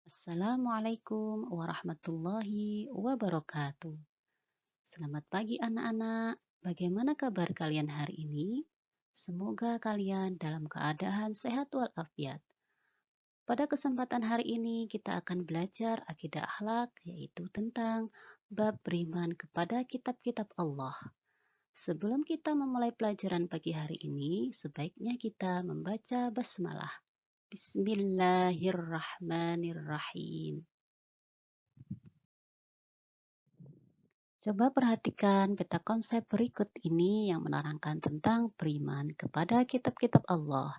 Assalamualaikum warahmatullahi wabarakatuh. Selamat pagi anak-anak. Bagaimana kabar kalian hari ini? Semoga kalian dalam keadaan sehat walafiat. Pada kesempatan hari ini kita akan belajar akidah akhlak yaitu tentang bab beriman kepada kitab-kitab Allah. Sebelum kita memulai pelajaran pagi hari ini, sebaiknya kita membaca basmalah. Bismillahirrahmanirrahim. Coba perhatikan peta konsep berikut ini yang menerangkan tentang beriman kepada kitab-kitab Allah.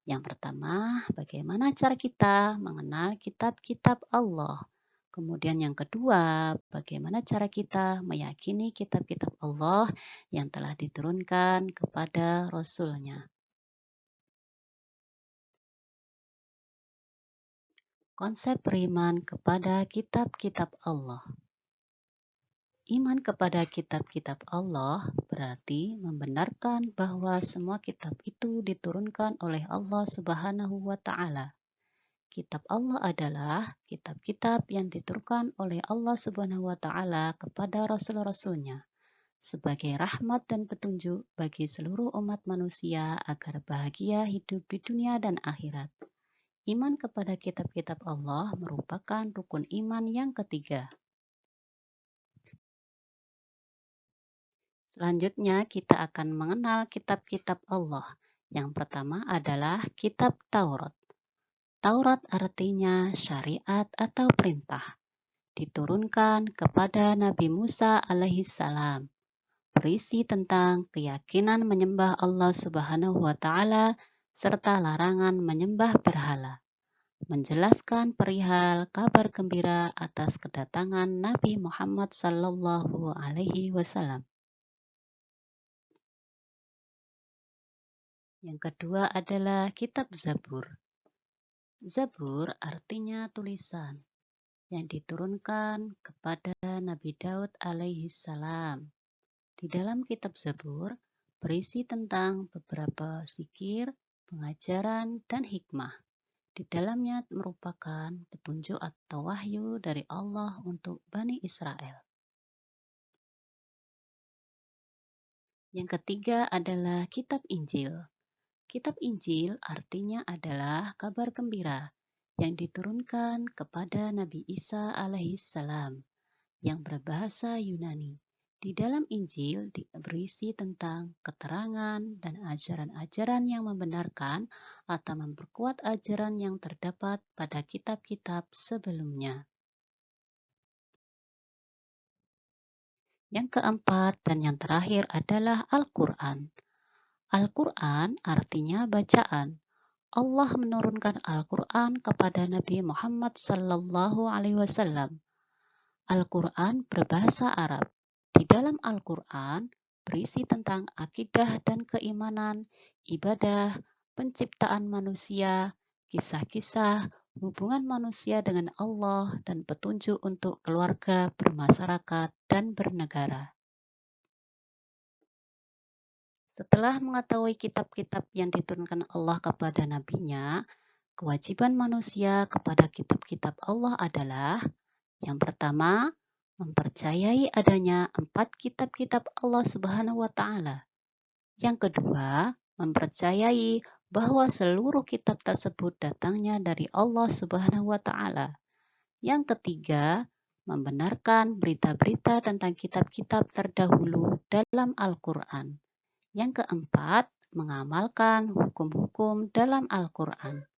Yang pertama, bagaimana cara kita mengenal kitab-kitab Allah. Kemudian yang kedua, bagaimana cara kita meyakini kitab-kitab Allah yang telah diturunkan kepada Rasul-Nya. Konsep beriman kepada kitab-kitab Allah. Iman kepada kitab-kitab Allah berarti membenarkan bahwa semua kitab itu diturunkan oleh Allah Subhanahu wa Ta'ala. Kitab Allah adalah kitab-kitab yang diturunkan oleh Allah Subhanahu wa Ta'ala kepada rasul-rasulnya sebagai rahmat dan petunjuk bagi seluruh umat manusia agar bahagia hidup di dunia dan akhirat. Iman kepada kitab-kitab Allah merupakan rukun iman yang ketiga. Selanjutnya kita akan mengenal kitab-kitab Allah. Yang pertama adalah kitab Taurat. Taurat artinya syariat atau perintah. Diturunkan kepada Nabi Musa alaihissalam. Berisi tentang keyakinan menyembah Allah Subhanahu wa Ta'ala serta larangan menyembah berhala. Menjelaskan perihal kabar gembira atas kedatangan Nabi Muhammad sallallahu alaihi wasallam. Yang kedua adalah kitab Zabur. Zabur artinya tulisan yang diturunkan kepada Nabi Daud alaihissalam. Di dalam kitab Zabur berisi tentang beberapa zikir, pengajaran, dan hikmah. Di dalamnya merupakan petunjuk atau wahyu dari Allah untuk Bani Israel. Yang ketiga adalah kitab Injil. Kitab Injil artinya adalah kabar gembira yang diturunkan kepada Nabi Isa alaihissalam yang berbahasa Yunani. Di dalam Injil berisi tentang keterangan dan ajaran-ajaran yang membenarkan atau memperkuat ajaran yang terdapat pada kitab-kitab sebelumnya. Yang keempat dan yang terakhir adalah Al-Quran. Al-Quran artinya bacaan. Allah menurunkan Al-Quran kepada Nabi Muhammad sallallahu alaihi wasallam. Al-Quran berbahasa Arab. Di dalam Al-Quran berisi tentang akidah dan keimanan, ibadah, penciptaan manusia, kisah-kisah, hubungan manusia dengan Allah, dan petunjuk untuk keluarga, bermasyarakat, dan bernegara. Setelah mengetahui kitab-kitab yang diturunkan Allah kepada nabinya, kewajiban manusia kepada kitab-kitab Allah adalah yang pertama, mempercayai adanya 4 kitab-kitab Allah Subhanahu wa Ta'ala. Yang kedua, mempercayai bahwa seluruh kitab tersebut datangnya dari Allah Subhanahu wa Ta'ala. Yang ketiga, membenarkan berita-berita tentang kitab-kitab terdahulu dalam Al-Quran. Yang keempat, mengamalkan hukum-hukum dalam Al-Quran.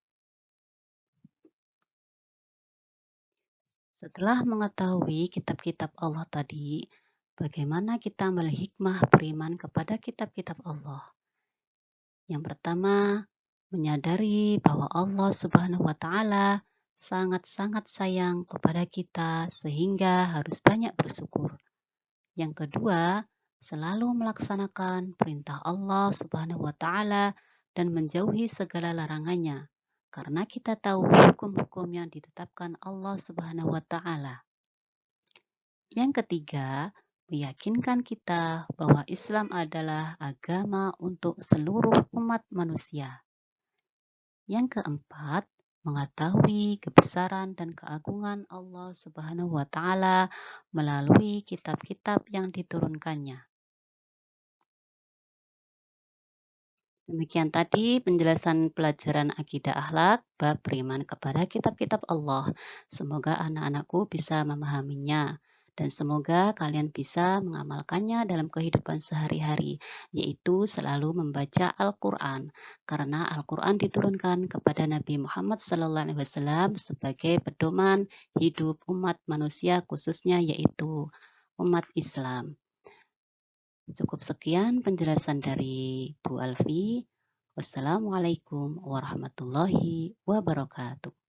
Setelah mengetahui kitab-kitab Allah tadi, bagaimana kita melihat hikmah beriman kepada kitab-kitab Allah? Yang pertama, menyadari bahwa Allah Subhanahu wa Ta'ala sangat-sangat sayang kepada kita sehingga harus banyak bersyukur. Yang kedua, selalu melaksanakan perintah Allah Subhanahu wa Ta'ala dan menjauhi segala larangannya. Karena kita tahu hukum-hukum yang ditetapkan Allah Subhanahu wa Ta'ala. Yang ketiga, meyakinkan kita bahwa Islam adalah agama untuk seluruh umat manusia. Yang keempat, mengetahui kebesaran dan keagungan Allah Subhanahu wa Ta'ala melalui kitab-kitab yang diturunkannya. Demikian tadi penjelasan pelajaran akidah akhlak bab beriman kepada kitab-kitab Allah. Semoga anak-anakku bisa memahaminya dan semoga kalian bisa mengamalkannya dalam kehidupan sehari-hari, yaitu selalu membaca Al-Quran, karena Al-Quran diturunkan kepada Nabi Muhammad SAW sebagai pedoman hidup umat manusia, khususnya yaitu umat Islam. Cukup sekian penjelasan dari Bu Alfi. Wassalamualaikum warahmatullahi wabarakatuh.